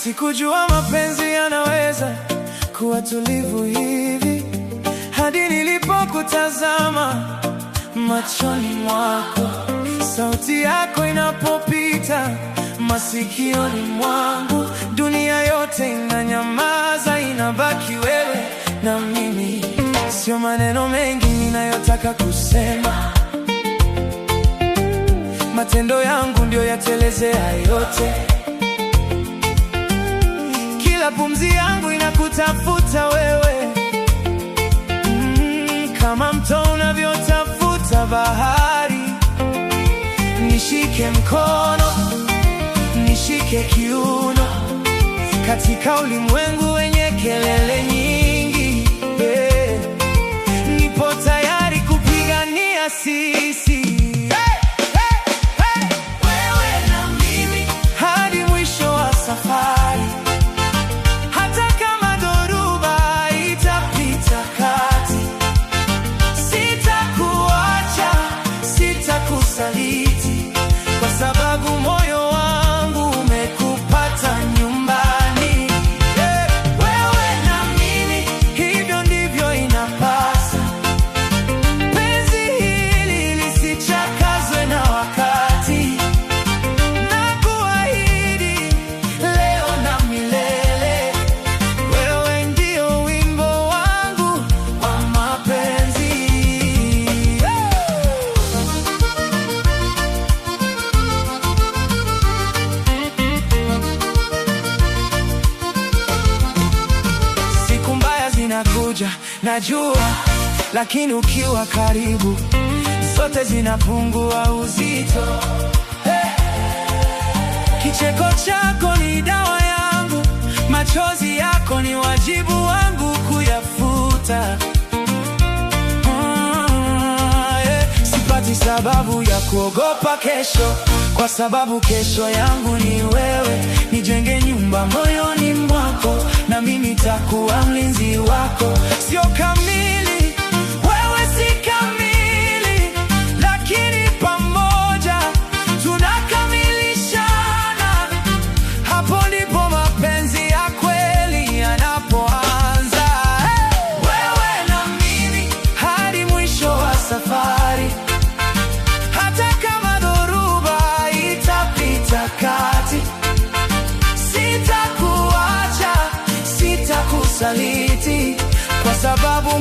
Sikujua mapenzi yanaweza kuwa tulivu hivi, hadi nilipokutazama machoni mwako. Sauti yako inapopita masikioni mwangu, dunia yote inanyamaza, inabaki wewe na mimi. Sio maneno mengi ninayotaka kusema, matendo yangu ndio yatelezea yote. Kila pumzi yangu inakutafuta wewe, kama mto unavyotafuta bahari. Nishike mkono, nishike kiuno, katika ulimwengu wenye kelele nyingi, nipo tayari kupigania sisi, wewe na mimi, hadi mwisho wa safari. Hata kama dhoruba itapita kati, sitakuacha, sitakusaliti, kwa sababu moyo wangu umekupata nyumbani. Wewe na mimi, hivyo ndivyo inapasa. Penzi hili lisichakazwe na wakati, na kuahidi leo na milele, wewe ndio wimbo wangu wa mapenzi. Siku mbaya zinakuja, najua, lakini ukiwa karibu zote zinapungua uzito. Kicheko chako ni dawa yangu, machozi yako ni wajibu wangu kuyafuta. Sipati sababu ya kuogopa kesho, kwa sababu kesho yangu ni wewe. Nijenge nyumba moyoni mwako, na mimi nitakuwa mlinzi wako. Sio kamili, wewe si kamili, lakini pamoja tunakamilishana. Hapo ndipo mapenzi ya kweli yanapoanza. Wewe na mimi, hadi mwisho wa safari. Hata kama dhoruba itapita kati, sitakuacha, sitakusaliti, kwa sababu